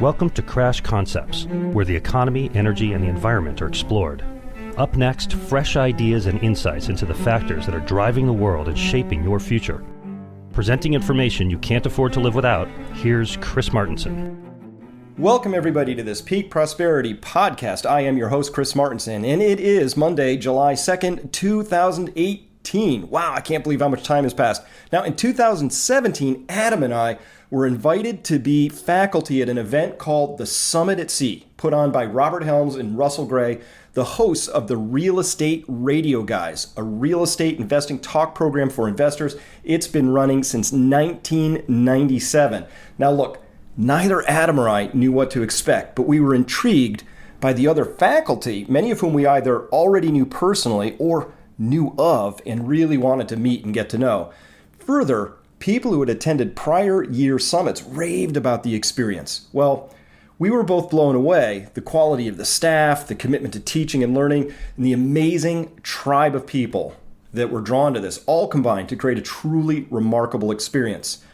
Welcome to Crash Concepts, where the economy, energy, and the environment are explored. Up next, fresh ideas and insights into the factors that are driving the world and shaping your future. Presenting information you can't afford to live without, here's Chris Martenson. Welcome everybody to this Peak Prosperity Podcast. I am your host, Chris Martenson, and it is Monday, July 2nd, 2018. Wow, I can't believe how much time has passed. Now, in 2017, Adam and I were invited to be faculty at an event called the Summit at Sea, put on by Robert Helms and Russell Gray, the hosts of the Real Estate Radio Guys, a real estate investing talk program for investors. It's been running since 1997. Now look, neither Adam or I knew what to expect, but we were intrigued by the other faculty, many of whom we either already knew personally or knew of and really wanted to meet and get to know. Further, people who had attended prior year summits raved about the experience. Well, we were both blown away. The quality of the staff, the commitment to teaching and learning, and the amazing tribe of people that were drawn to this, all combined to create a truly remarkable experience.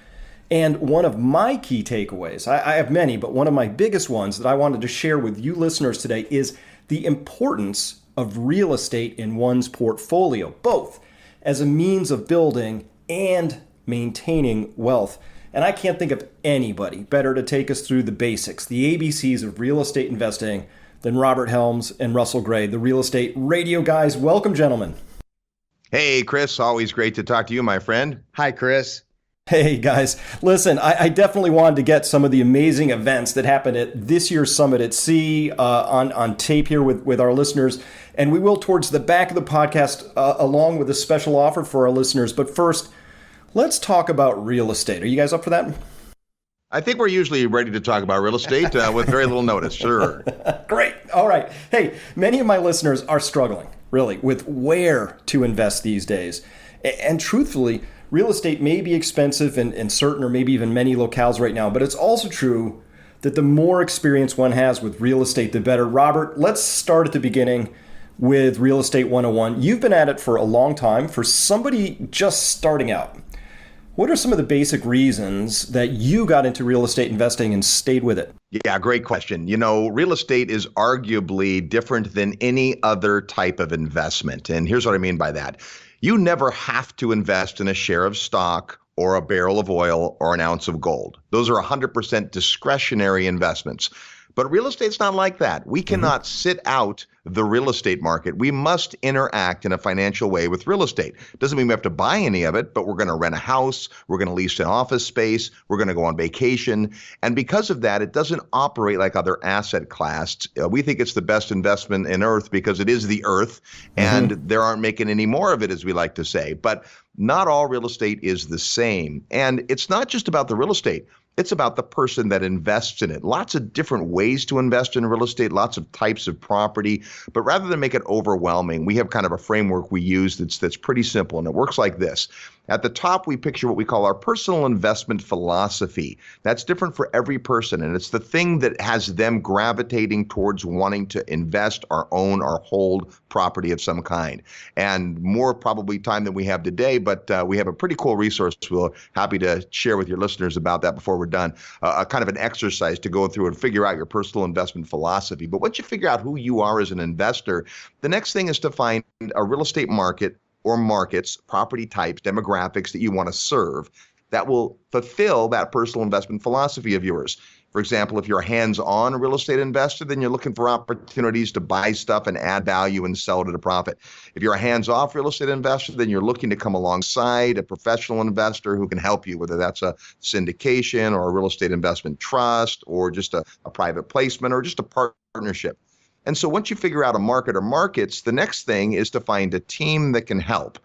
And one of my key takeaways, I have many, but one of my biggest ones that I wanted to share with you listeners today is the importance of real estate in one's portfolio, both as a means of building and maintaining wealth. And I can't think of anybody better to take us through the basics, the ABCs of real estate investing than Robert Helms and Russell Gray, the Real Estate Radio Guys. Welcome, gentlemen. Hey, Chris. Always great to talk to you, my friend. Hi, Chris. Hey, guys. Listen, I definitely wanted to get some of the amazing events that happened at this year's Summit at Sea on tape here with our listeners. And we will towards the back of the podcast, along with a special offer for our listeners. But first, let's talk about real estate. Are you guys up for that? I think we're usually ready to talk about real estate with very little notice. Sure. Great. All right. Hey, many of my listeners are struggling, really, with where to invest these days. And truthfully, real estate may be expensive in certain or maybe even many locales right now, but it's also true that the more experience one has with real estate, the better. Robert, let's start at the beginning with Real Estate 101. You've been at it for a long time. For somebody just starting out, what are some of the basic reasons that you got into real estate investing and stayed with it? Yeah, great question. You know, real estate is arguably different than any other type of investment. And here's what I mean by that. You never have to invest in a share of stock or a barrel of oil or an ounce of gold. Those are 100% discretionary investments. But real estate's not like that. We cannot sit out the real estate market. We must interact in a financial way with real estate. Doesn't mean we have to buy any of it, but we're going to rent a house, we're going to lease an office space, we're going to go on vacation. And because of that, it doesn't operate like other asset classes. We think it's the best investment in earth because it is the earth, and there aren't making any more of it, as we like to say. But not all real estate is the same. And it's not just about the real estate. It's about the person that invests in it. Lots of different ways to invest in real estate, lots of types of property. But rather than make it overwhelming, we have kind of a framework we use that's pretty simple. And it works like this. At the top, we picture what we call our personal investment philosophy. That's different for every person. And it's the thing that has them gravitating towards wanting to invest or own or hold property of some kind. And more probably time than we have today, but we have a pretty cool resource we're happy to share with your listeners about that before we're done. A kind of an exercise to go through and figure out your personal investment philosophy. But once you figure out who you are as an investor, the next thing is to find a real estate market or markets, property types, demographics that you want to serve that will fulfill that personal investment philosophy of yours. For example, if you're a hands-on real estate investor, then you're looking for opportunities to buy stuff and add value and sell it at a profit. If you're a hands-off real estate investor, then you're looking to come alongside a professional investor who can help you, whether that's a syndication or a real estate investment trust or just a private placement or just a partnership. And so once you figure out a market or markets, the next thing is to find a team that can help.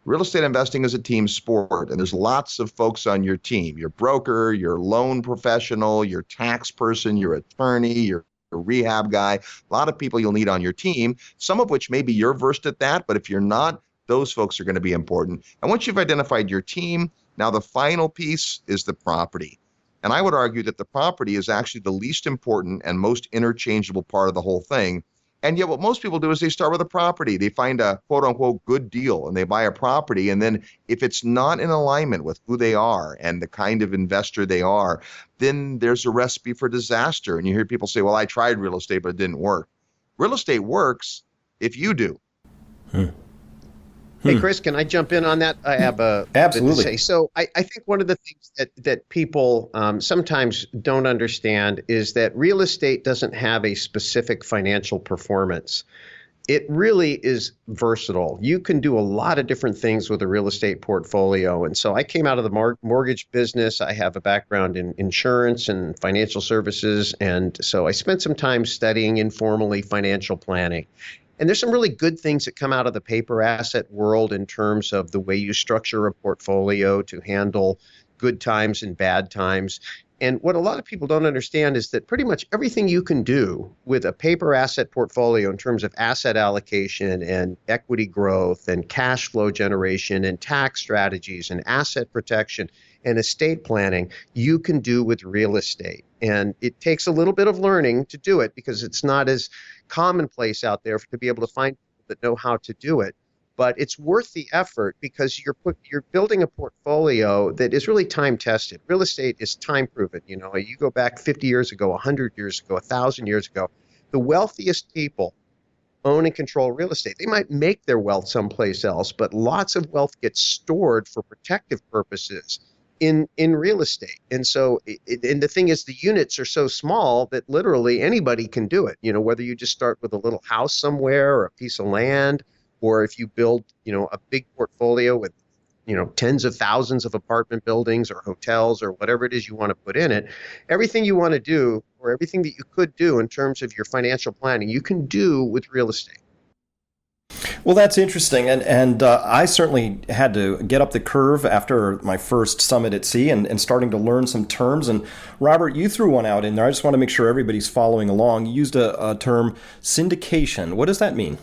Real estate investing is a team sport, and there's lots of folks on your team. Your broker, your loan professional, your tax person, your attorney, your rehab guy, a lot of people you'll need on your team, some of which maybe you're versed at that, but if you're not, those folks are going to be important. And once you've identified your team, now the final piece is the property. And I would argue that the property is actually the least important and most interchangeable part of the whole thing. And yet what most people do is they start with a property. They find a quote unquote good deal and they buy a property. And then if it's not in alignment with who they are and the kind of investor they are, then there's a recipe for disaster. And you hear people say, well, I tried real estate, but it didn't work. Real estate works if you do. Hey, Chris, can I jump in on that? I have a Absolutely. bit to say. So I think one of the things that people sometimes don't understand is that real estate doesn't have a specific financial performance. It really is versatile. You can do a lot of different things with a real estate portfolio. And so I came out of the mortgage business. I have a background in insurance and financial services. And so I spent some time studying informally financial planning. And there's some really good things that come out of the paper asset world in terms of the way you structure a portfolio to handle good times and bad times. And what a lot of people don't understand is that pretty much everything you can do with a paper asset portfolio in terms of asset allocation and equity growth and cash flow generation and tax strategies and asset protection and estate planning, you can do with real estate. And it takes a little bit of learning to do it because it's not as commonplace out there to be able to find people that know how to do it. But it's worth the effort because you're building a portfolio that is really time tested. Real estate is time proven. You know, you go back 50 years ago, 100 years ago, 1,000 years ago, the wealthiest people own and control real estate. They might make their wealth someplace else, but lots of wealth gets stored for protective purposes in real estate. And so, and the thing is, the units are so small that literally anybody can do it. You know, whether you just start with a little house somewhere or a piece of land, or if you build, you know, a big portfolio with, you know, tens of thousands of apartment buildings or hotels or whatever it is you want to put in it, everything you want to do or everything that you could do in terms of your financial planning, you can do with real estate. Well, that's interesting. And I certainly had to get up the curve after my first summit at sea and starting to learn some terms. And Robert, you threw one out in there. I just want to make sure everybody's following along. You used a term, syndication. What does that mean?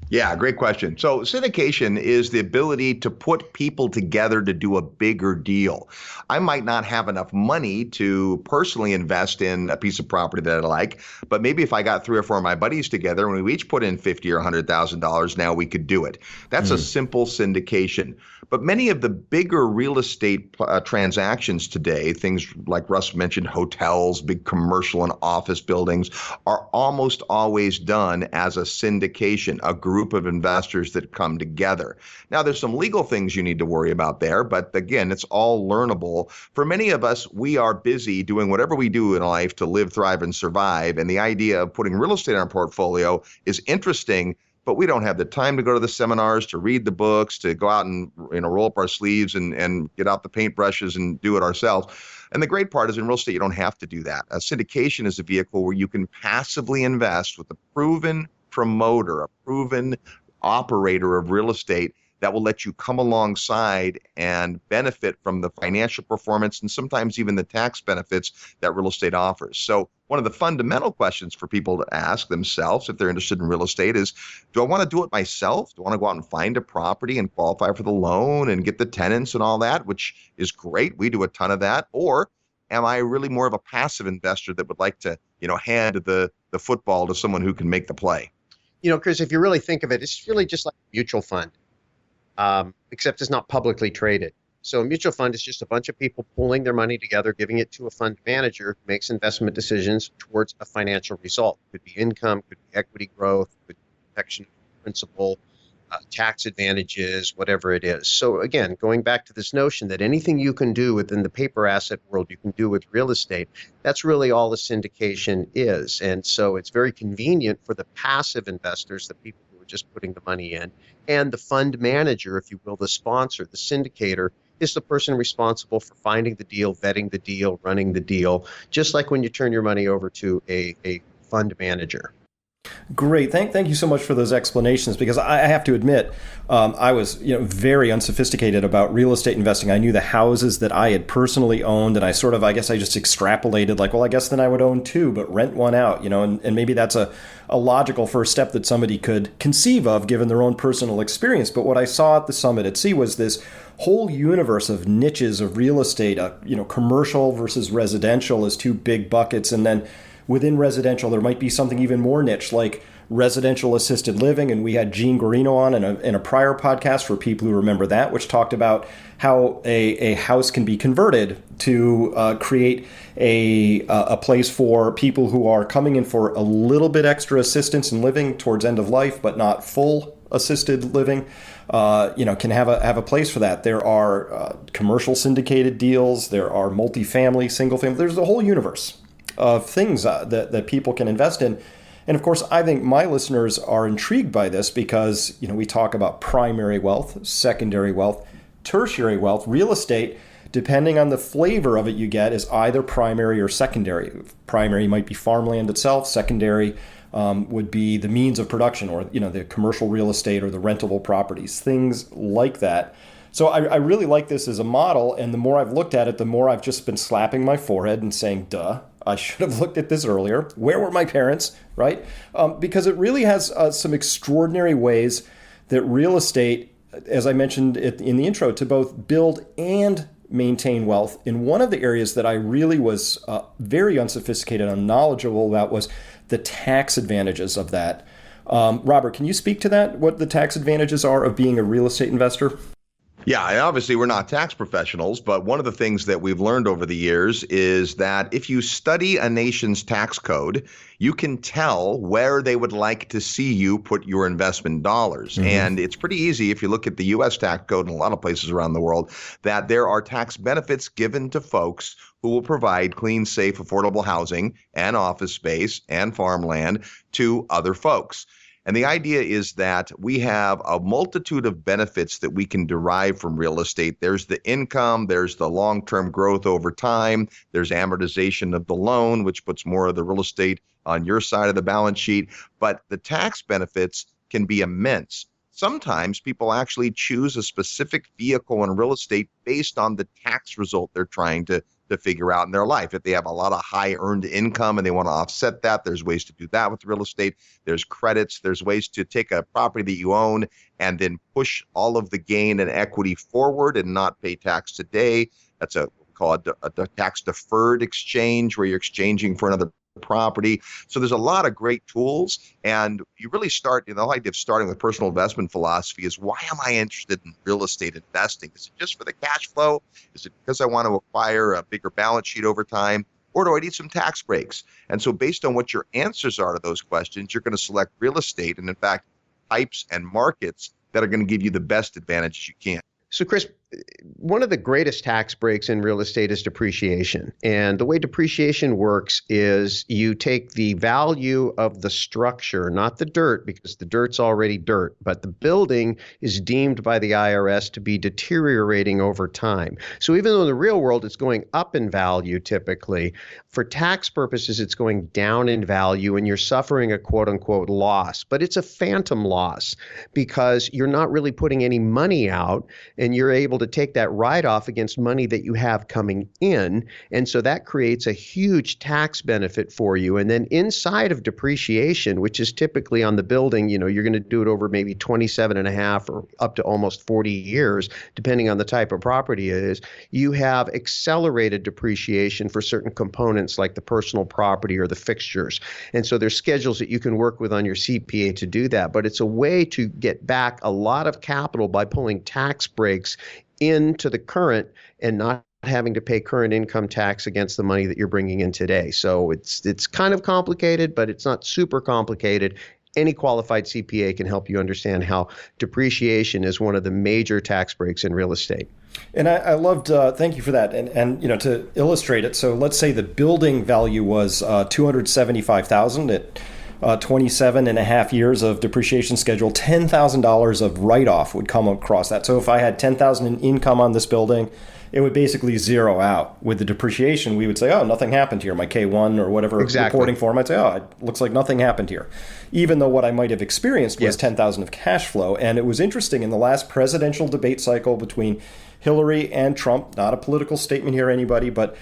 Yeah, great question. So syndication is the ability to put people together to do a bigger deal. I might not have enough money to personally invest in a piece of property that I like, but maybe if I got 3 or 4 of my buddies together and we each put in $50,000 or $100,000, now we could do it. That's a simple syndication. But many of the bigger real estate transactions today, things like Russ mentioned, hotels, big commercial and office buildings, are almost always done as a syndication, a group of investors that come together. Now, there's some legal things you need to worry about there, but again, it's all learnable. For many of us, we are busy doing whatever we do in life to live, thrive, and survive. And the idea of putting real estate in our portfolio is interesting, but we don't have the time to go to the seminars, to read the books, to go out and roll up our sleeves and get out the paintbrushes and do it ourselves. And the great part is in real estate, you don't have to do that. A syndication is a vehicle where you can passively invest with a proven promoter, a proven operator of real estate that will let you come alongside and benefit from the financial performance and sometimes even the tax benefits that real estate offers. So one of the fundamental questions for people to ask themselves if they're interested in real estate is, do I want to do it myself? Do I want to go out and find a property and qualify for the loan and get the tenants and all that, which is great. We do a ton of that. Or am I really more of a passive investor that would like to, hand the football to someone who can make the play? Chris, if you really think of it, it's really just like a mutual fund, except it's not publicly traded. So a mutual fund is just a bunch of people pulling their money together, giving it to a fund manager who makes investment decisions towards a financial result. Could be income, could be equity growth, could be protection of principal, tax advantages, whatever it is. So again, going back to this notion that anything you can do within the paper asset world, you can do with real estate, that's really all a syndication is. And so it's very convenient for the passive investors, the people who are just putting the money in, and the fund manager, if you will, the sponsor, the syndicator, is the person responsible for finding the deal, vetting the deal, running the deal, just like when you turn your money over to a fund manager. Great. Thank you so much for those explanations, because I have to admit, I was very unsophisticated about real estate investing. I knew the houses that I had personally owned, and I just extrapolated like, well, I guess then I would own 2, but rent one out, and maybe that's a logical first step that somebody could conceive of given their own personal experience. But what I saw at the summit at sea was this whole universe of niches of real estate, commercial versus residential as 2 big buckets, and then within residential, there might be something even more niche like residential assisted living. And we had Gene Guarino on in a prior podcast for people who remember that, which talked about how a house can be converted to create a place for people who are coming in for a little bit extra assistance in living towards end of life, but not full assisted living. Can have a place for that. There are commercial syndicated deals. There are multifamily, single family. There's a whole universe of things that people can invest in. And of course, I think my listeners are intrigued by this because, we talk about primary wealth, secondary wealth, tertiary wealth. Real estate, depending on the flavor of it you get, is either primary or secondary. Primary might be farmland itself. Secondary would be the means of production, or the commercial real estate or the rentable properties, things like that. So I really like this as a model, and the more I've looked at it, the more I've just been slapping my forehead and saying, duh, I should have looked at this earlier. Where were my parents, right? Because it really has some extraordinary ways that real estate, as I mentioned in the intro, to both build and maintain wealth. In one of the areas that I really was very unsophisticated and unknowledgeable about was the tax advantages of that. Robert, can you speak to that? What the tax advantages are of being a real estate investor? Yeah, and obviously we're not tax professionals, but one of the things that we've learned over the years is that if you study a nation's tax code, you can tell where they would like to see you put your investment dollars. Mm-hmm. And it's pretty easy if you look at the U.S. tax code in a lot of places around the world, that there are tax benefits given to folks who will provide clean, safe, affordable housing and office space and farmland to other folks. And the idea is that we have a multitude of benefits that we can derive from real estate. There's the income, there's the long-term growth over time, there's amortization of the loan, which puts more of the real estate on your side of the balance sheet. But the tax benefits can be immense. Sometimes people actually choose a specific vehicle in real estate based on the tax result they're trying to figure out in their life. If they have a lot of high earned income and they want to offset that, there's ways to do that with real estate. There's credits. There's ways to take a property that you own and then push all of the gain and equity forward and not pay tax today. That's we call it a tax deferred exchange, where you're exchanging for another property. So there's a lot of great tools, and you really start, the whole idea of starting with personal investment philosophy is, why am I interested in real estate investing? Is it just for the cash flow? Is it because I want to acquire a bigger balance sheet over time? Or do I need some tax breaks? And so based on what your answers are to those questions, you're going to select real estate, and in fact, types and markets that are going to give you the best advantages you can. So Chris, one of the greatest tax breaks in real estate is depreciation. And the way depreciation works is you take the value of the structure, not the dirt, because the dirt's already dirt, but the building is deemed by the IRS to be deteriorating over time. So even though in the real world it's going up in value typically, for tax purposes it's going down in value, and you're suffering a quote unquote loss. But it's a phantom loss because you're not really putting any money out, and you're able to take that write-off against money that you have coming in. And so that creates a huge tax benefit for you. And then inside of depreciation, which is typically on the building, you're going to do it over maybe 27 and a half or up to almost 40 years, depending on the type of property it is, you have accelerated depreciation for certain components like the personal property or the fixtures. And so there's schedules that you can work with on your CPA to do that. But it's a way to get back a lot of capital by pulling tax breaks into the current and not having to pay current income tax against the money that you're bringing in today. So it's kind of complicated, but it's not super complicated. Any qualified CPA can help you understand how depreciation is one of the major tax breaks in real estate. And I loved, thank you for that. And to illustrate it, so let's say the building value was $275,000 at 27 and a half years of depreciation schedule, $10,000 of write-off would come across that. So if I had $10,000 in income on this building, it would basically zero out. With the depreciation, we would say, oh, nothing happened here. My K1 or whatever reporting form, I'd say, oh, it looks like nothing happened here. Even though what I might have experienced was $10,000 of cash flow. And it was interesting in the last presidential debate cycle between Hillary and Trump, not a political statement here, anybody, but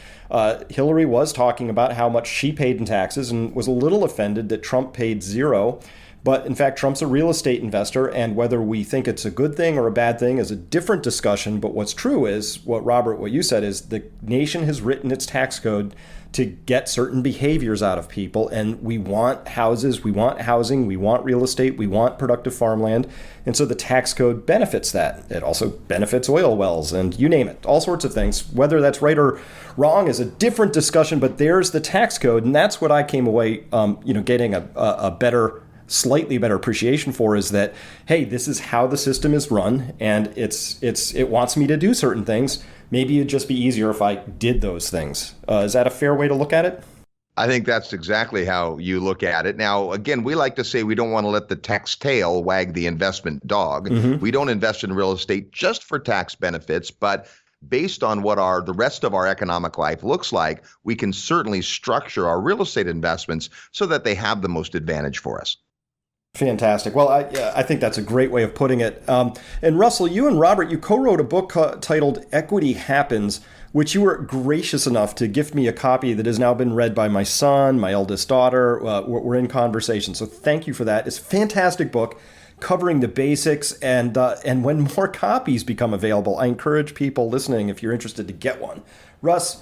Hillary was talking about how much she paid in taxes and was a little offended that Trump paid zero. But in fact, Trump's a real estate investor, and whether we think it's a good thing or a bad thing is a different discussion. But what's true is, what you said is the nation has written its tax code to get certain behaviors out of people. And we want houses, we want housing, we want real estate, we want productive farmland. And so the tax code benefits that. It also benefits oil wells and you name it, all sorts of things. Whether that's right or wrong is a different discussion, but there's the tax code. And that's what I came away, getting a better, slightly better appreciation for, is that, hey, this is how the system is run, and it wants me to do certain things. Maybe it'd just be easier if I did those things. Is that a fair way to look at it? I think that's exactly how you look at it. Now, again, we like to say we don't want to let the tax tail wag the investment dog. Mm-hmm. We don't invest in real estate just for tax benefits, but based on what the rest of our economic life looks like, we can certainly structure our real estate investments so that they have the most advantage for us. Fantastic. Well, I think that's a great way of putting it. And Russell, you and Robert, you co-wrote a book titled Equity Happens, which you were gracious enough to gift me a copy that has now been read by my son, my eldest daughter. We're in conversation. So thank you for that. It's a fantastic book covering the basics. And when more copies become available, I encourage people listening, if you're interested, to get one. Russ,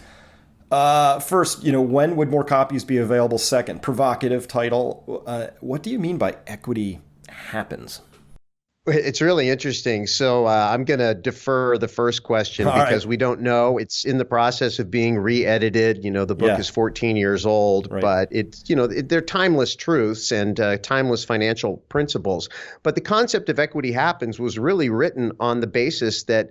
first, when would more copies be available? Second, provocative title. What do you mean by equity happens? It's really interesting. So I'm going to defer the first question because we don't know. It's in the process of being re-edited. The book is 14 years old, but it's, they're timeless truths and timeless financial principles. But the concept of equity happens was really written on the basis that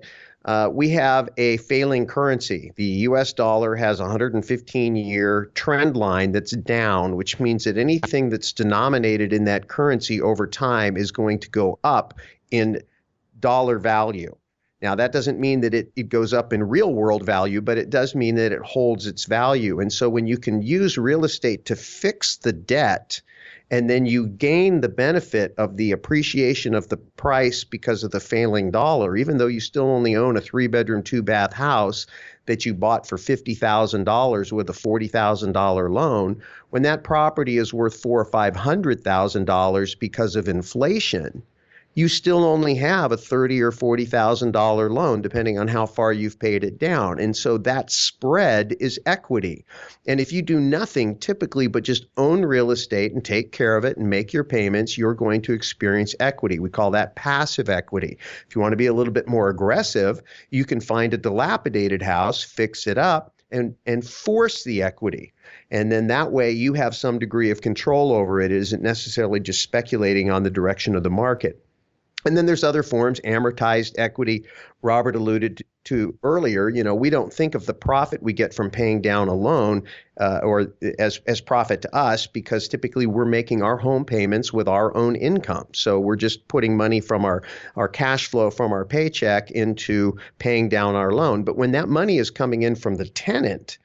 we have a failing currency. The U.S. dollar has a 115-year trend line that's down, which means that anything that's denominated in that currency over time is going to go up in dollar value. Now, that doesn't mean that it goes up in real world value, but it does mean that it holds its value. And so when you can use real estate to fix the debt, and then you gain the benefit of the appreciation of the price because of the failing dollar, even though you still only own a 3-bedroom, 2-bath house that you bought for $50,000 with a $40,000 loan, when that property is worth $400,000 or $500,000 because of inflation, you still only have a $30,000 or $40,000 loan, depending on how far you've paid it down. And so that spread is equity. And if you do nothing typically but just own real estate and take care of it and make your payments, you're going to experience equity. We call that passive equity. If you want to be a little bit more aggressive, you can find a dilapidated house, fix it up, and force the equity. And then that way you have some degree of control over it. It isn't necessarily just speculating on the direction of the market. And then there's other forms, amortized equity. Robert alluded to earlier, we don't think of the profit we get from paying down a loan or as profit to us, because typically we're making our home payments with our own income. So we're just putting money from our cash flow from our paycheck into paying down our loan. But when that money is coming in from the tenant,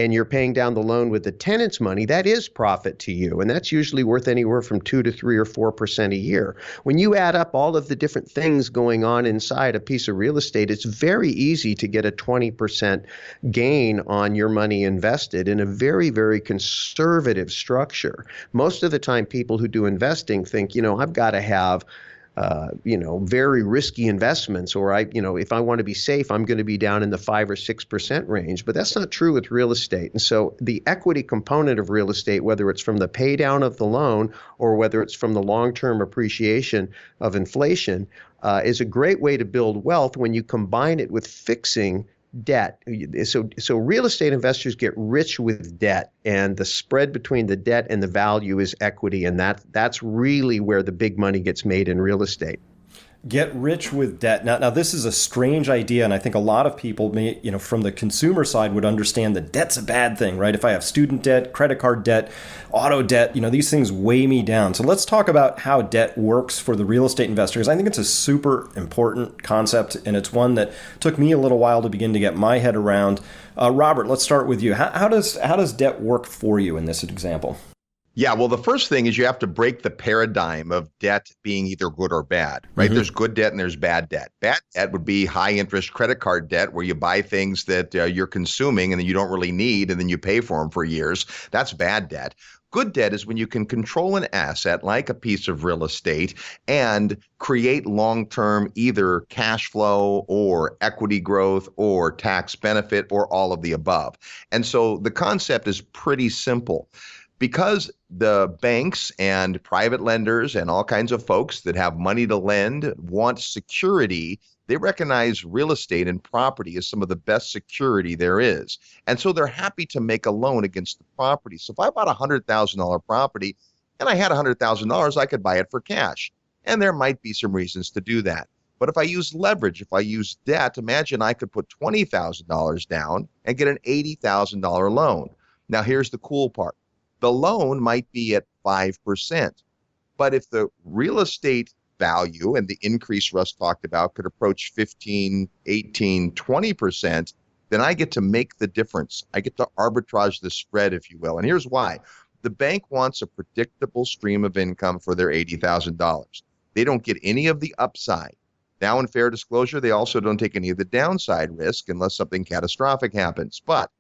and you're paying down the loan with the tenant's money, that is profit to you. And that's usually worth anywhere from 2 to 3 or 4% a year. When you add up all of the different things going on inside a piece of real estate, it's very easy to get a 20% gain on your money invested in a very, very conservative structure. Most of the time, people who do investing think, I've got to have very risky investments, or if I want to be safe, I'm going to be down in the 5 or 6% range. But that's not true with real estate. And so the equity component of real estate, whether it's from the pay down of the loan or whether it's from the long-term appreciation of inflation, is a great way to build wealth when you combine it with fixing debt. So real estate investors get rich with debt, and the spread between the debt and the value is equity, and that's really where the big money gets made in real estate. Get rich with debt. Now this is a strange idea, and I think a lot of people may, from the consumer side would understand that debt's a bad thing, right? If I have student debt, credit card debt, auto debt, these things weigh me down. So let's talk about how debt works for the real estate investors. I think it's a super important concept, and it's one that took me a little while to begin to get my head around. Robert, let's start with you. How does debt work for you in this example? Yeah, well, the first thing is you have to break the paradigm of debt being either good or bad, right? There's good debt and there's bad debt. Bad debt would be high interest credit card debt where you buy things that you're consuming and then you don't really need and then you pay for them for years. That's bad debt. Good debt is when you can control an asset like a piece of real estate and create long-term either cash flow or equity growth or tax benefit or all of the above. And so the concept is pretty simple. Because the banks and private lenders and all kinds of folks that have money to lend want security, they recognize real estate and property as some of the best security there is. And so they're happy to make a loan against the property. So if I bought a $100,000 property and I had $100,000, I could buy it for cash. And there might be some reasons to do that. But if I use leverage, if I use debt, imagine I could put $20,000 down and get an $80,000 loan. Now, here's the cool part. The loan might be at 5%. But if the real estate value and the increase Russ talked about could approach 15, 18, 20%, then I get to make the difference. I get to arbitrage the spread, if you will. And here's why. The bank wants a predictable stream of income for their $80,000. They don't get any of the upside. Now, in fair disclosure, they also don't take any of the downside risk unless something catastrophic happens. But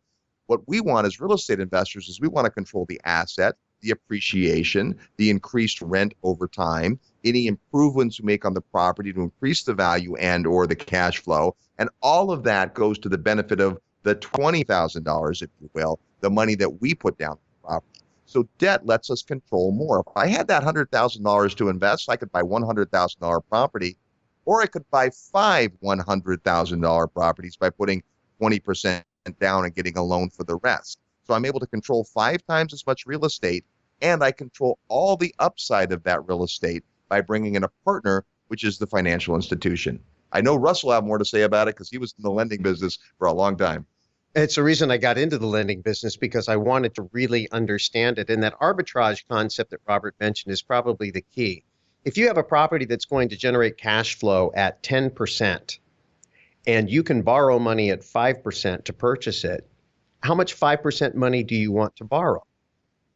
what we want as real estate investors is we want to control the asset, the appreciation, the increased rent over time, any improvements we make on the property to increase the value and or the cash flow. And all of that goes to the benefit of the $20,000, if you will, the money that we put down on the property. So debt lets us control more. If I had that $100,000 to invest, I could buy $100,000 property, or I could buy 5 $100,000 properties by putting 20% down and getting a loan for the rest. So I'm able to control 5 times as much real estate, and I control all the upside of that real estate by bringing in a partner, which is the financial institution. I know Russ will have more to say about it because he was in the lending business for a long time. It's the reason I got into the lending business, because I wanted to really understand it. And that arbitrage concept that Robert mentioned is probably the key. If you have a property that's going to generate cash flow at 10%, and you can borrow money at 5% to purchase it, how much 5% money do you want to borrow?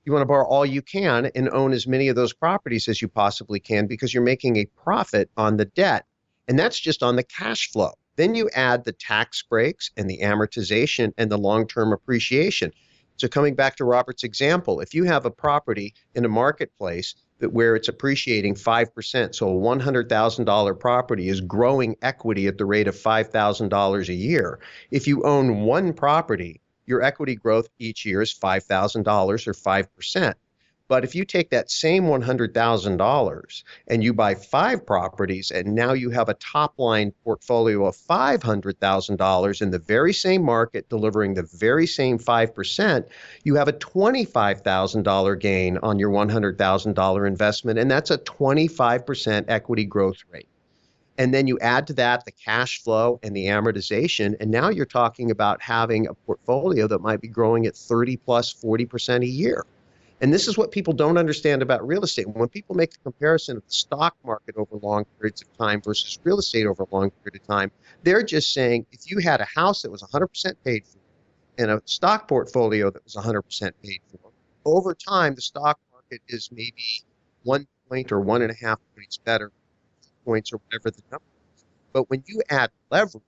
You want to borrow all you can and own as many of those properties as you possibly can, because you're making a profit on the debt. And that's just on the cash flow. Then you add the tax breaks and the amortization and the long-term appreciation. So coming back to Robert's example, if you have a property in a marketplace where it's appreciating 5%, so a $100,000 property is growing equity at the rate of $5,000 a year. If you own one property, your equity growth each year is $5,000 or 5%. But if you take that same $100,000 and you buy 5 properties, and now you have a top line portfolio of $500,000 in the very same market, delivering the very same 5%, you have a $25,000 gain on your $100,000 investment, and that's a 25% equity growth rate. And then you add to that the cash flow and the amortization, and now you're talking about having a portfolio that might be growing at 30 plus 40% a year. And this is what people don't understand about real estate. When people make the comparison of the stock market over long periods of time versus real estate over a long period of time, they're just saying if you had a house that was 100% paid for and a stock portfolio that was 100% paid for, over time, the stock market is maybe 1 point or 1.5 points better, 2 points or whatever the number is. But when you add leverage,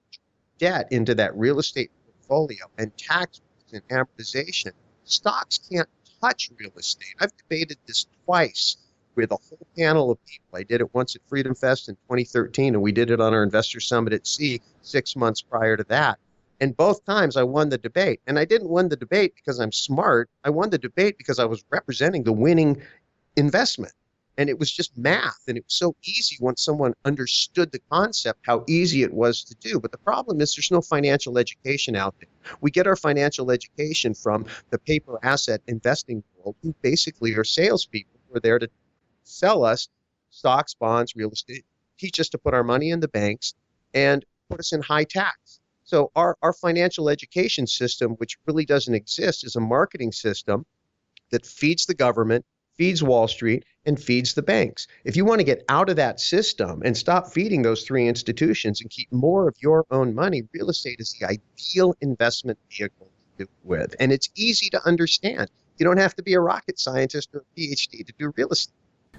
debt into that real estate portfolio and tax and amortization, stocks can't touch real estate. I've debated this twice with a whole panel of people. I did it once at Freedom Fest in 2013, and we did it on our Investor Summit at Sea 6 months prior to that. And both times I won the debate. And I didn't win the debate because I'm smart. I won the debate because I was representing the winning investment. And it was just math. And it was so easy once someone understood the concept, how easy it was to do. But the problem is there's no financial education out there. We get our financial education from the paper asset investing world, who basically are salespeople who are there to sell us stocks, bonds, real estate, teach us to put our money in the banks, and put us in high tax. So our financial education system, which really doesn't exist, is a marketing system that feeds the government, feeds Wall Street, and feeds the banks. If you want to get out of that system and stop feeding those 3 institutions and keep more of your own money, real estate is the ideal investment vehicle to do it with. And it's easy to understand. You don't have to be a rocket scientist or a PhD to do real estate.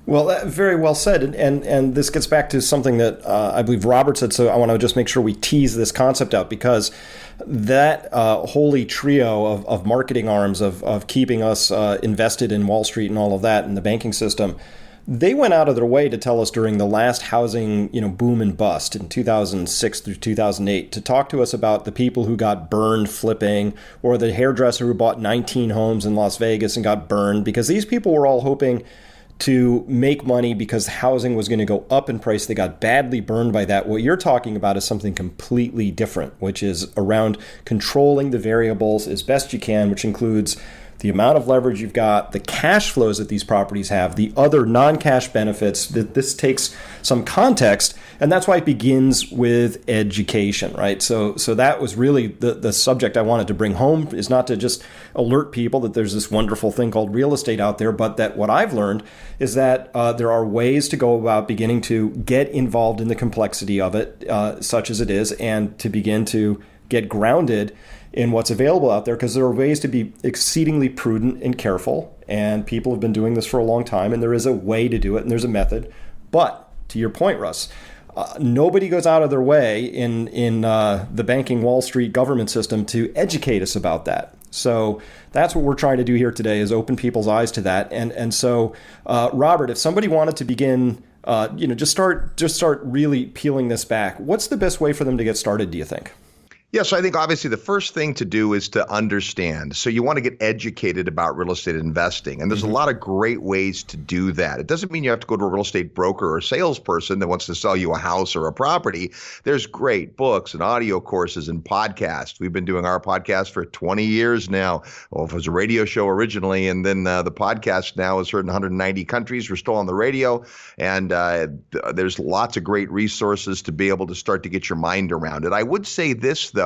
Well, very well said. And this gets back to something that I believe Robert said, so I want to just make sure we tease this concept out, because that holy trio of marketing arms of keeping us invested in Wall Street and all of that and the banking system, they went out of their way to tell us during the last housing, boom and bust in 2006 through 2008 to talk to us about the people who got burned flipping, or the hairdresser who bought 19 homes in Las Vegas and got burned, because these people were all hoping to make money because housing was going to go up in price. They got badly burned by that. What you're talking about is something completely different, which is around controlling the variables as best you can, which includes the amount of leverage you've got, the cash flows that these properties have, the other non-cash benefits. That this takes some context, and that's why it begins with education, right? So that was really the subject I wanted to bring home, is not to just alert people that there's this wonderful thing called real estate out there, but that what I've learned is that there are ways to go about beginning to get involved in the complexity of it, such as it is, and to begin to get grounded in what's available out there, because there are ways to be exceedingly prudent and careful, and people have been doing this for a long time, and there is a way to do it, and there's a method. But to your point, Russ, nobody goes out of their way in the banking Wall Street government system to educate us about that. So that's what we're trying to do here today, is open people's eyes to that. And so, Robert, if somebody wanted to begin, just start really peeling this back, what's the best way for them to get started, do you think? Yeah, so I think obviously the first thing to do is to understand. So you want to get educated about real estate investing. And there's a lot of great ways to do that. It doesn't mean you have to go to a real estate broker or salesperson that wants to sell you a house or a property. There's great books and audio courses and podcasts. We've been doing our podcast for 20 years now. Well, it was a radio show originally, and then the podcast now is heard in 190 countries. We're still on the radio. And there's lots of great resources to be able to start to get your mind around it. I would say this, though.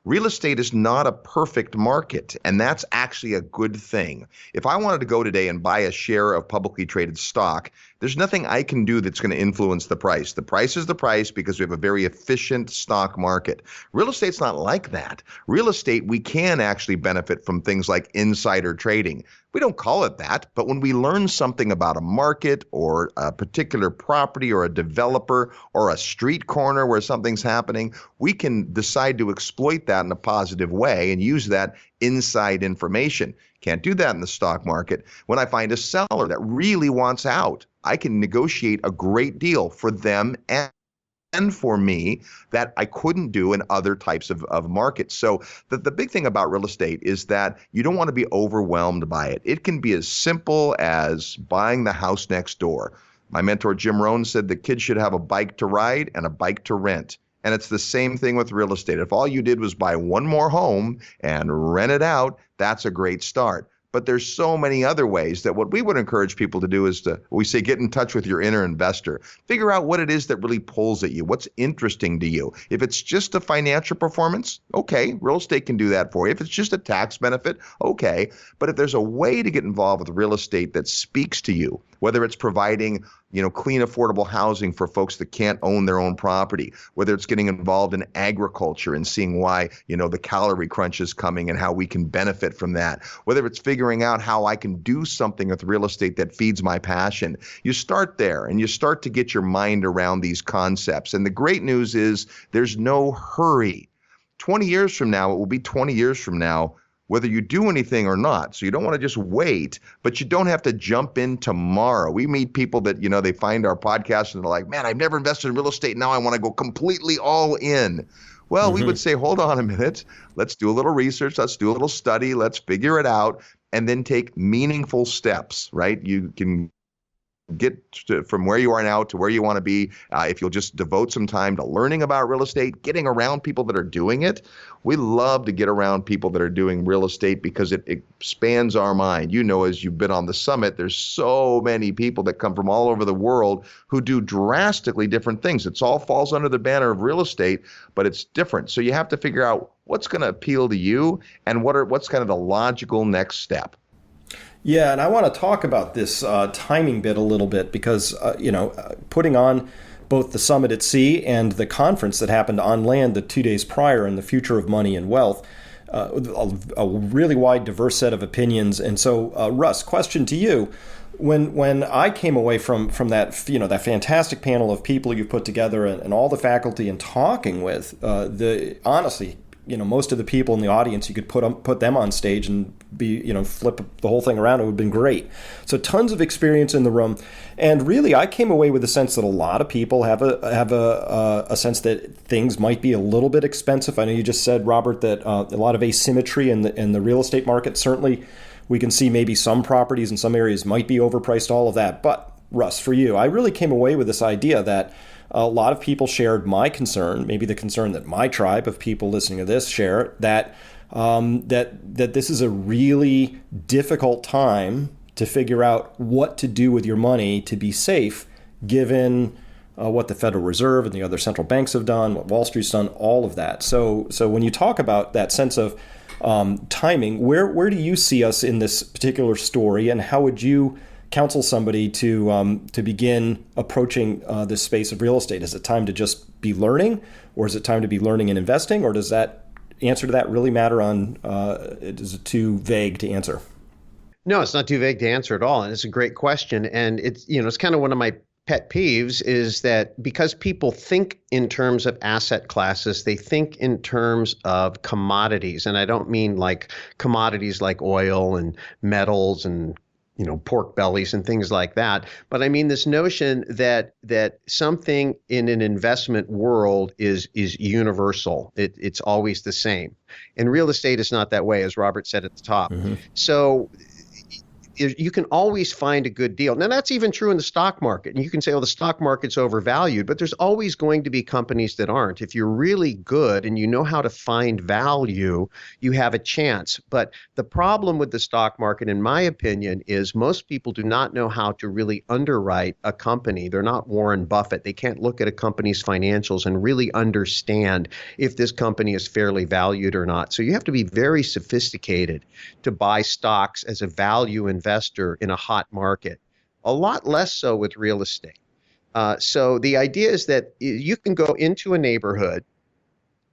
Real estate is not a perfect market, and that's actually a good thing. If I wanted to go today and buy a share of publicly traded stock, there's nothing I can do that's going to influence the price. The price is the price because we have a very efficient stock market. Real estate's not like that. Real estate, we can actually benefit from things like insider trading. We don't call it that, but when we learn something about a market or a particular property or a developer or a street corner where something's happening, we can decide to exploit that in a positive way and use that inside information. Can't do that in the stock market. When I find a seller that really wants out, I can negotiate a great deal for them and for me that I couldn't do in other types of markets. So the big thing about real estate is that you don't want to be overwhelmed by it. It can be as simple as buying the house next door. My mentor, Jim Rohn, said the kids should have a bike to ride and a bike to rent. And it's the same thing with real estate. If all you did was buy one more home and rent it out, that's a great start. But there's so many other ways that what we would encourage people to do is we say, get in touch with your inner investor. Figure out what it is that really pulls at you. What's interesting to you? If it's just a financial performance, okay, real estate can do that for you. If it's just a tax benefit, okay. But if there's a way to get involved with real estate that speaks to you, whether it's providing clean, affordable housing for folks that can't own their own property, whether it's getting involved in agriculture and seeing why, the calorie crunch is coming and how we can benefit from that, whether it's figuring out how I can do something with real estate that feeds my passion. You start there and you start to get your mind around these concepts. And the great news is there's no hurry. 20 years from now, it will be 20 years from now, whether you do anything or not. So you don't want to just wait, but you don't have to jump in tomorrow. We meet people that, they find our podcast and they're like, man, I've never invested in real estate. Now I want to go completely all in. Well, we would say, hold on a minute. Let's do a little research. Let's do a little study. Let's figure it out and then take meaningful steps, right? You can get from where you are now to where you want to be if you'll just devote some time to learning about real estate, getting around people that are doing it. We love to get around people that are doing real estate because it expands our mind. As you've been on the summit, there's so many people that come from all over the world who do drastically different things. It all falls under the banner of real estate, but it's different. So you have to figure out what's going to appeal to you and what's kind of the logical next step. Yeah, and I want to talk about this timing bit a little bit because, putting on both the summit at sea and the conference that happened on land the 2 days prior in the future of money and wealth, a really wide, diverse set of opinions. And so, Russ, question to you. When I came away from that, that fantastic panel of people you've put together and all the faculty and talking with, honestly, most of the people in the audience, you could put them on stage and flip the whole thing around. It would have been great. So tons of experience in the room. And really, I came away with the sense that a lot of people have a sense that things might be a little bit expensive. I know you just said, Robert, that a lot of asymmetry in the real estate market. Certainly, we can see maybe some properties in some areas might be overpriced, all of that. But Russ, for you, I really came away with this idea that a lot of people shared my concern, maybe the concern that my tribe of people listening to this share, that this is a really difficult time to figure out what to do with your money to be safe, given what the Federal Reserve and the other central banks have done, what Wall Street's done, all of that. So when you talk about that sense of timing, where do you see us in this particular story, and how would you counsel somebody to begin approaching this space of real estate? Is it time to just be learning, or is it time to be learning and investing, or does that answer to that really matter is it too vague to answer? No, it's not too vague to answer at all. And it's a great question. And it's kind of one of my pet peeves is that because people think in terms of asset classes, they think in terms of commodities. And I don't mean like commodities like oil and metals and pork bellies and things like that. But I mean this notion that something in an investment world is universal. It's always the same. And real estate is not that way, as Robert said at the top. Mm-hmm. So you can always find a good deal. Now, that's even true in the stock market. And you can say, the stock market's overvalued, but there's always going to be companies that aren't. If you're really good and you know how to find value, you have a chance. But the problem with the stock market, in my opinion, is most people do not know how to really underwrite a company. They're not Warren Buffett. They can't look at a company's financials and really understand if this company is fairly valued or not. So you have to be very sophisticated to buy stocks as a value investor in a hot market, a lot less so with real estate. So the idea is that you can go into a neighborhood,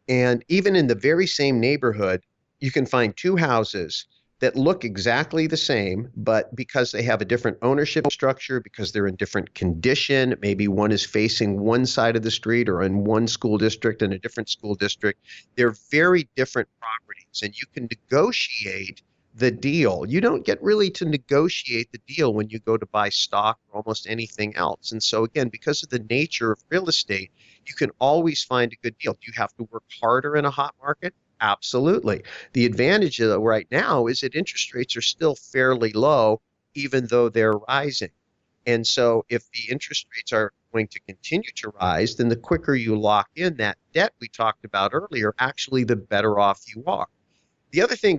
and even in the very same neighborhood, you can find two houses that look exactly the same, but because they have a different ownership structure, because they're in different condition, maybe one is facing one side of the street or in one school district and a different school district, they're very different properties, and you can negotiate the deal. You don't get really to negotiate the deal when you go to buy stock or almost anything else. And so again, because of the nature of real estate, you can always find a good deal. Do you have to work harder in a hot market? Absolutely. The advantage right now is that interest rates are still fairly low, even though they're rising. And so if the interest rates are going to continue to rise, then the quicker you lock in that debt we talked about earlier, actually the better off you are. The other thing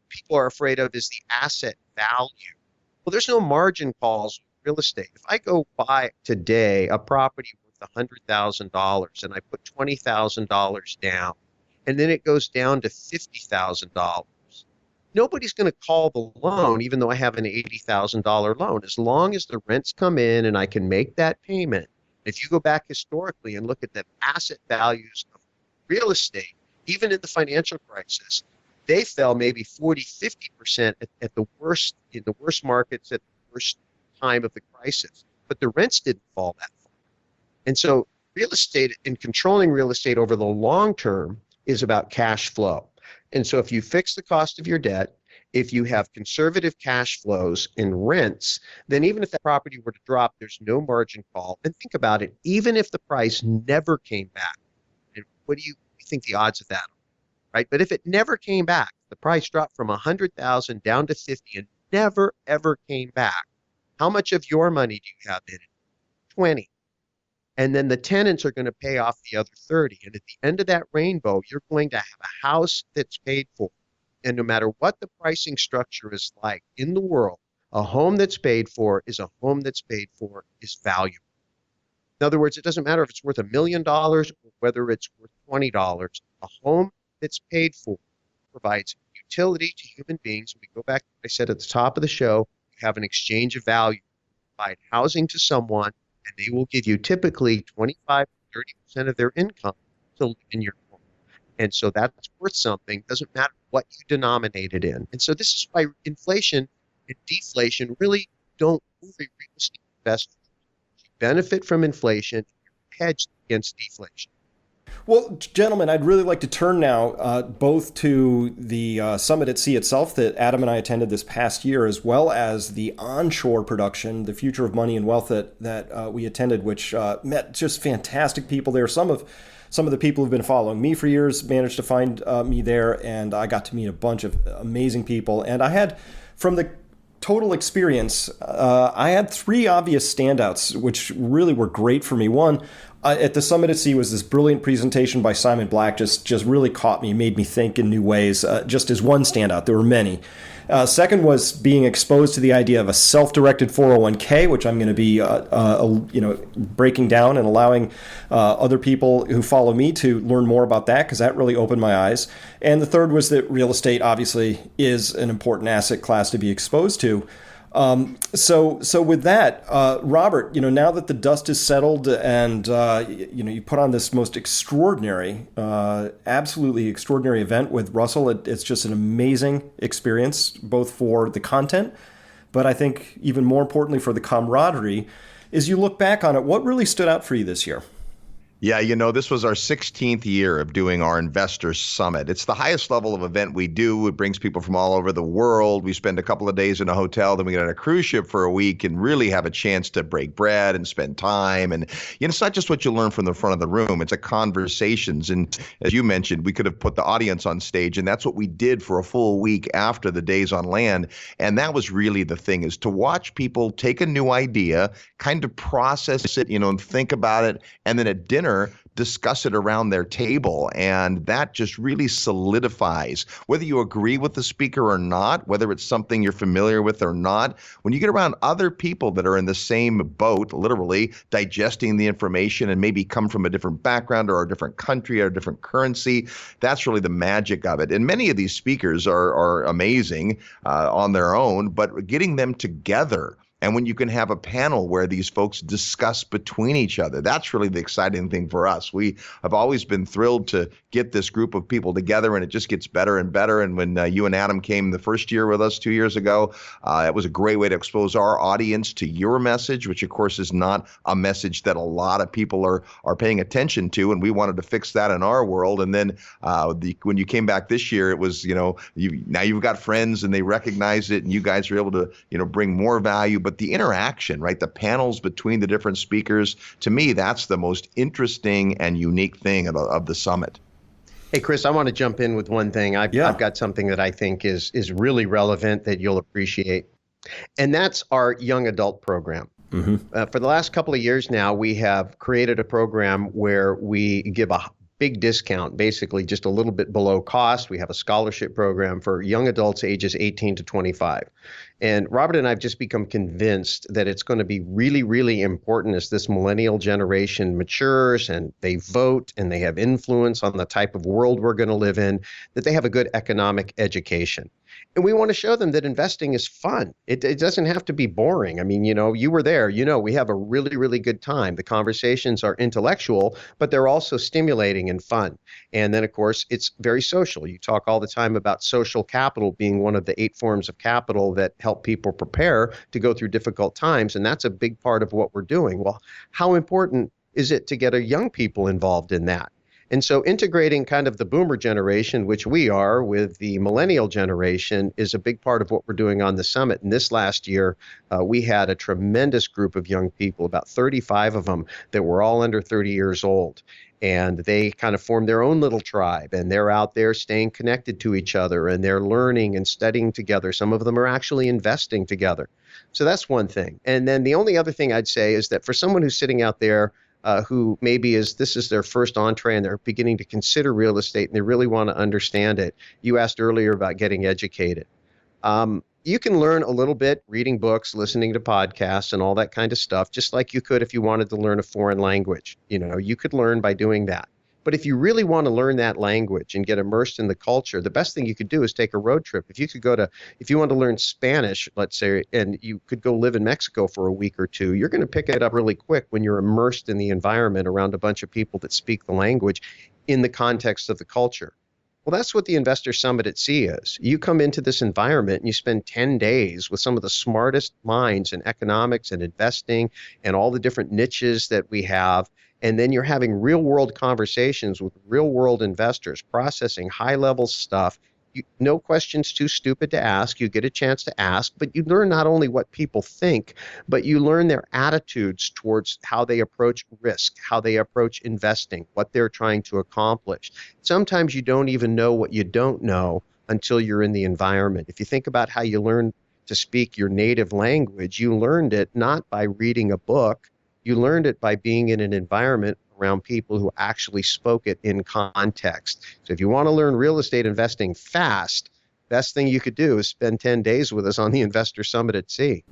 people are afraid of is the asset value. Well, there's no margin calls with real estate. If I go buy today a property worth $100,000 and I put $20,000 down, and then it goes down to $50,000, nobody's going to call the loan, even though I have an $80,000 loan. As long as the rents come in and I can make that payment. If you go back historically and look at the asset values of real estate, even in the financial crisis, they fell maybe 40-50% at the worst, in the worst markets at the worst time of the crisis. But the rents didn't fall that far. And so real estate and controlling real estate over the long term is about cash flow. And so if you fix the cost of your debt, if you have conservative cash flows and rents, then even if that property were to drop, there's no margin call. And think about it, even if the price never came back, and what do you think the odds of that are? Right? But if it never came back, the price dropped from 100,000 down to 50 and never, ever came back, how much of your money do you have in it? 20. And then the tenants are going to pay off the other 30. And at the end of that rainbow, you're going to have a house that's paid for. And no matter what the pricing structure is like in the world, a home that's paid for is a home that's paid for is valuable. In other words, it doesn't matter if it's worth $1 million or whether it's worth $20. A home that's paid for provides utility to human beings. We go back to what I said at the top of the show, you have an exchange of value. You provide housing to someone, and they will give you typically 25 to 30% of their income to live in your home. And so that's worth something. Doesn't matter what you denominate it in. And so this is why inflation and deflation really don't move a real estate investor. You benefit from inflation, you're hedged against deflation. Well, gentlemen, I'd really like to turn now both to the summit at sea itself that Adam and I attended this past year, as well as the onshore production, the Future of Money and Wealth that we attended, which met just fantastic people there. Some of the people who've been following me for years managed to find me there, and I got to meet a bunch of amazing people. And I had, from the total experience, I had three obvious standouts, which really were great for me. One, at the Summit at Sea was this brilliant presentation by Simon Black, just really caught me, made me think in new ways, just as one standout. There were many. Second was being exposed to the idea of a self-directed 401k, which I'm going to be breaking down and allowing other people who follow me to learn more about that, because that really opened my eyes. And the third was that real estate obviously is an important asset class to be exposed to. So with that, Robert, now that the dust is settled and, you put on this most extraordinary, absolutely extraordinary event with Russell, it's just an amazing experience, both for the content, but I think even more importantly for the camaraderie. As you look back on it, what really stood out for you this year? Yeah, this was our 16th year of doing our Investors Summit. It's the highest level of event we do. It brings people from all over the world. We spend a couple of days in a hotel, then we get on a cruise ship for a week and really have a chance to break bread and spend time. And it's not just what you learn from the front of the room. It's a conversations. And as you mentioned, we could have put the audience on stage, and that's what we did for a full week after the days on land. And that was really the thing, is to watch people take a new idea, kind of process it, and think about it, and then at dinner, discuss it around their table. And that just really solidifies, whether you agree with the speaker or not, whether it's something you're familiar with or not, when you get around other people that are in the same boat, literally digesting the information and maybe come from a different background or a different country or a different currency, that's really the magic of it. And many of these speakers are amazing on their own, but getting them together, and when you can have a panel where these folks discuss between each other, that's really the exciting thing for us. We have always been thrilled to get this group of people together, and it just gets better and better. And when you and Adam came the first year with us 2 years ago, it was a great way to expose our audience to your message, which of course is not a message that a lot of people are paying attention to. And we wanted to fix that in our world. And then when you came back this year, it was, now you've got friends and they recognize it, and you guys are able to, bring more value. But the interaction, right, the panels between the different speakers, to me, that's the most interesting and unique thing of the summit. Hey, Chris, I want to jump in with one thing. I've got something that I think is really relevant that you'll appreciate, and that's our young adult program. Mm-hmm. For the last couple of years now, we have created a program where we give a big discount, basically just a little bit below cost. We have a scholarship program for young adults ages 18 to 25. And Robert and I have just become convinced that it's going to be really, really important as this millennial generation matures and they vote and they have influence on the type of world we're going to live in, that they have a good economic education. And we want to show them that investing is fun. It doesn't have to be boring. I mean, you were there, we have a really, really good time. The conversations are intellectual, but they're also stimulating and fun. And then, of course, it's very social. You talk all the time about social capital being one of the 8 forms of capital that help people prepare to go through difficult times. And that's a big part of what we're doing. Well, how important is it to get young people involved in that? And so integrating kind of the boomer generation, which we are, with the millennial generation is a big part of what we're doing on the summit. And this last year, we had a tremendous group of young people, about 35 of them, that were all under 30 years old. And they kind of formed their own little tribe, and they're out there staying connected to each other, and they're learning and studying together. Some of them are actually investing together. So that's one thing. And then the only other thing I'd say is that for someone who's sitting out there who maybe this is their first entree and they're beginning to consider real estate and they really want to understand it. You asked earlier about getting educated. You can learn a little bit reading books, listening to podcasts and all that kind of stuff, just like you could if you wanted to learn a foreign language. You could learn by doing that. But if you really want to learn that language and get immersed in the culture, the best thing you could do is take a road trip. If you want to learn Spanish, let's say, and you could go live in Mexico for a week or two, you're going to pick it up really quick when you're immersed in the environment around a bunch of people that speak the language in the context of the culture. Well, that's what the Investor Summit at Sea is. You come into this environment and you spend 10 days with some of the smartest minds in economics and investing and all the different niches that we have. And then you're having real world conversations with real world investors, processing high level stuff. No questions too stupid to ask. You get a chance to ask, but you learn not only what people think, but you learn their attitudes towards how they approach risk, how they approach investing, what they're trying to accomplish. Sometimes you don't even know what you don't know until you're in the environment. If you think about how you learn to speak your native language, you learned it not by reading a book. You learned it by being in an environment around people who actually spoke it in context. So if you want to learn real estate investing fast, best thing you could do is spend 10 days with us on the Investor Summit at Sea.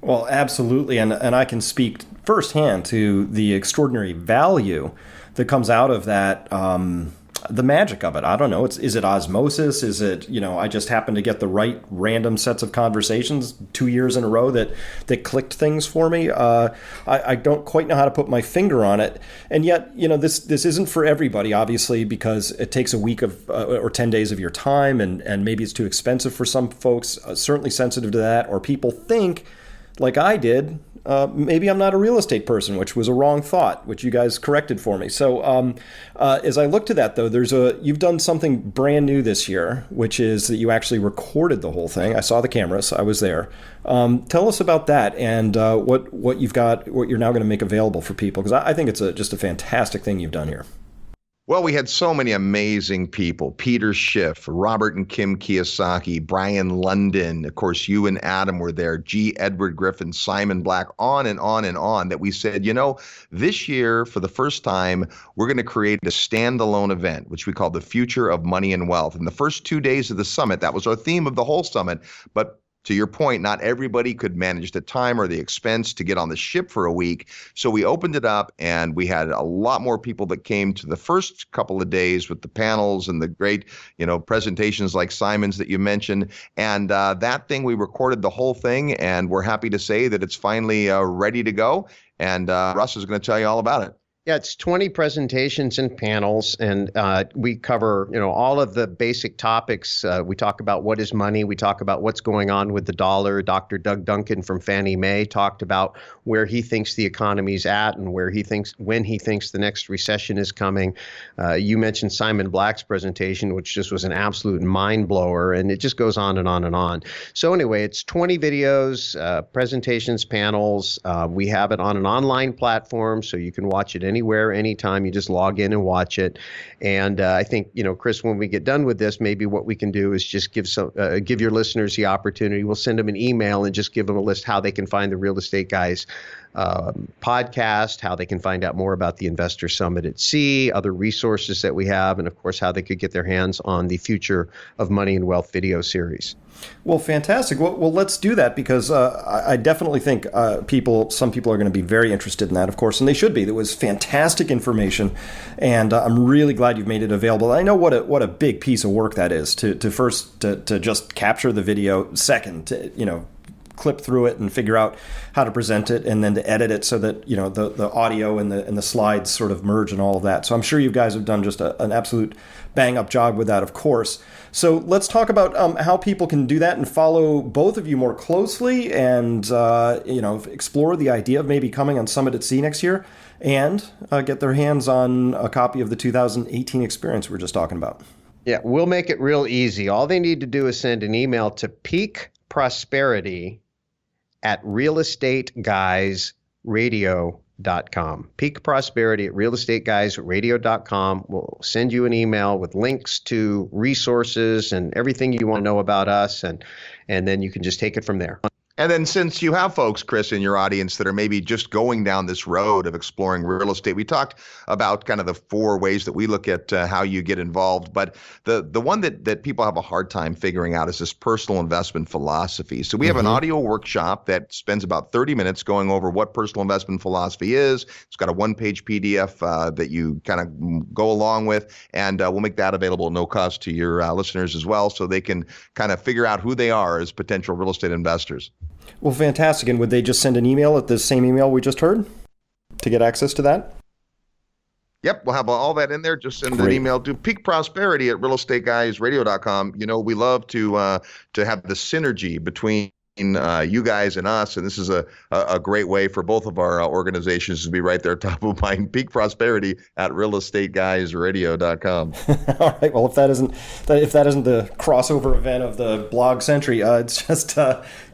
Well, absolutely. And I can speak firsthand to the extraordinary value that comes out of that, the magic of it. I don't know. Is it osmosis? Is it, I just happen to get the right random sets of conversations 2 years in a row that clicked things for me? I don't quite know how to put my finger on it. And yet, this isn't for everybody, obviously, because it takes a week of or 10 days of your time, and maybe it's too expensive for some folks, certainly sensitive to that, or people think, like I did, maybe I'm not a real estate person, which was a wrong thought, which you guys corrected for me. So as I look to that, though, you've done something brand new this year, which is that you actually recorded the whole thing. I saw the cameras. I was there. Tell us about that and what you've got, what you're now going to make available for people, because I think it's just a fantastic thing you've done here. Well, we had so many amazing people. Peter Schiff, Robert and Kim Kiyosaki, Brian London. Of course, you and Adam were there. G. Edward Griffin, Simon Black, on and on and on, that we said, this year, for the first time, we're going to create a standalone event, which we call the Future of Money and Wealth. And the first 2 days of the summit, that was our theme of the whole summit. But to your point, not everybody could manage the time or the expense to get on the ship for a week. So we opened it up, and we had a lot more people that came to the first couple of days with the panels and the great, presentations like Simon's that you mentioned. And that thing, we recorded the whole thing, and we're happy to say that it's finally ready to go. And Russ is going to tell you all about it. Yeah, it's 20 presentations and panels, and we cover, all of the basic topics. We talk about what is money. We talk about what's going on with the dollar. Dr. Doug Duncan from Fannie Mae talked about where he thinks the economy's at and when he thinks the next recession is coming. You mentioned Simon Black's presentation, which just was an absolute mind blower, and it just goes on and on and on. So anyway, it's 20 videos, presentations, panels. We have it on an online platform, so you can watch it anywhere, anytime. You just log in and watch it. And I think, Chris, when we get done with this, maybe what we can do is just give your listeners the opportunity. We'll send them an email and just give them a list how they can find the Real Estate Guys podcast, how they can find out more about the Investor Summit at Sea, other resources that we have, and of course, how they could get their hands on the Future of Money and Wealth video series. Well, fantastic. Well, let's do that, because I definitely think some people are going to be very interested in that, of course, and they should be. There was fantastic information, and I'm really glad you've made it available. I know what a big piece of work that is to just capture the video, second to clip through it and figure out how to present it, and then to edit it so that the audio and the slides sort of merge and all of that. So I'm sure you guys have done just an absolute bang up job with that, of course. So let's talk about how people can do that and follow both of you more closely, and explore the idea of maybe coming on Summit at Sea next year, and get their hands on a copy of the 2018 experience we're just talking about. Yeah, we'll make it real easy. All they need to do is send an email to peakprosperity@realestateguysradio.com. Peak Prosperity at realestateguysradio.com. We'll send you an email with links to resources and everything you want to know about us, and then you can just take it from there. And then, since you have folks, Chris, in your audience that are maybe just going down this road of exploring real estate, we talked about kind of the 4 ways that we look at how you get involved. But the one that people have a hard time figuring out is this personal investment philosophy. So we have an audio workshop that spends about 30 minutes going over what personal investment philosophy is. It's got a 1-page PDF that you kind of go along with, and we'll make that available at no cost to your listeners as well, so they can kind of figure out who they are as potential real estate investors. Well, fantastic. And would they just send an email at the same email we just heard to get access to that? Yep, we'll have all that in there. Just send an Great. email to peakprosperity@realestateguysradio.com. We love to have the synergy between you guys and us, and this is a great way for both of our organizations to be right there top of mind. Peakprosperity@realestateguysradio.com. All right. Well, if that isn't the crossover event of the blog century, it's just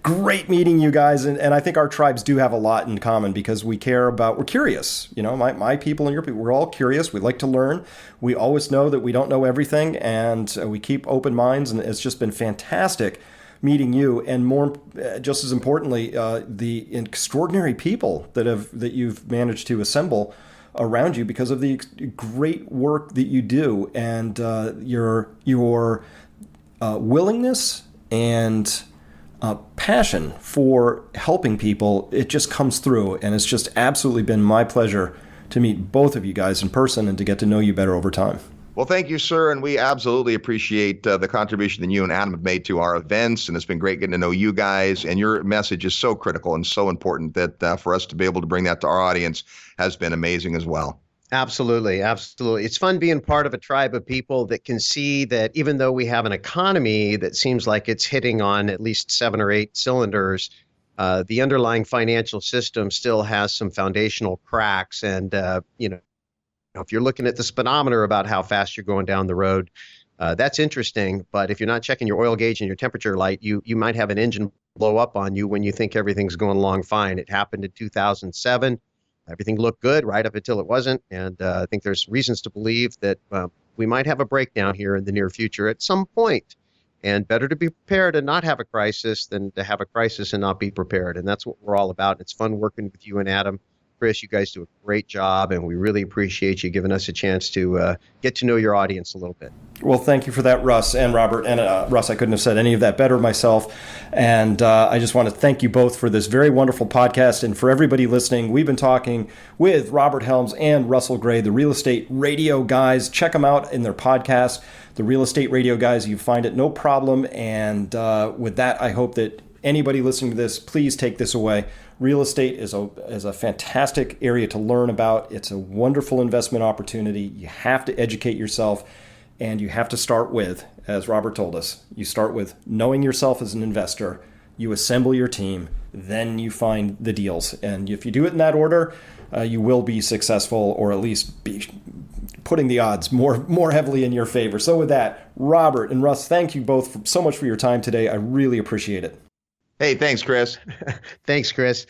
great meeting you guys, and I think our tribes do have a lot in common because we're curious. My people and your people, we're all curious. We like to learn. We always know that we don't know everything, and we keep open minds, and it's just been fantastic meeting you, and more, just as importantly, the extraordinary people that you've managed to assemble around you because of the great work that you do, and your willingness and passion for helping people. It just comes through, and it's just absolutely been my pleasure to meet both of you guys in person and to get to know you better over time. Well, thank you, sir, and we absolutely appreciate the contribution that you and Adam have made to our events, and it's been great getting to know you guys, and your message is so critical and so important that for us to be able to bring that to our audience has been amazing as well. Absolutely. Absolutely. It's fun being part of a tribe of people that can see that even though we have an economy that seems like it's hitting on at least 7 or 8 cylinders, the underlying financial system still has some foundational cracks. And, if you're looking at the speedometer about how fast you're going down the road, that's interesting. But if you're not checking your oil gauge and your temperature light, you might have an engine blow up on you when you think everything's going along fine. It happened in 2007. Everything looked good right up until it wasn't. And I think there's reasons to believe that we might have a breakdown here in the near future at some point. And better to be prepared and not have a crisis than to have a crisis and not be prepared. And that's what we're all about. It's fun working with you and Adam. Chris, you guys do a great job, and we really appreciate you giving us a chance to get to know your audience a little bit. Well, thank you for that, Russ and Robert. And Russ, I couldn't have said any of that better myself. And I just want to thank you both for this very wonderful podcast. And for everybody listening, we've been talking with Robert Helms and Russell Gray, the Real Estate Radio Guys. Check them out in their podcast, The Real Estate Radio Guys. You find it no problem. And with that, I hope that anybody listening to this, please take this away. Real estate is a fantastic area to learn about. It's a wonderful investment opportunity. You have to educate yourself, and you have to start with, as Robert told us, you start with knowing yourself as an investor. You assemble your team, then you find the deals. And if you do it in that order, you will be successful, or at least be putting the odds more heavily in your favor. So with that, Robert and Russ, thank you both so much for your time today. I really appreciate it. Hey, thanks, Chris. Thanks, Chris.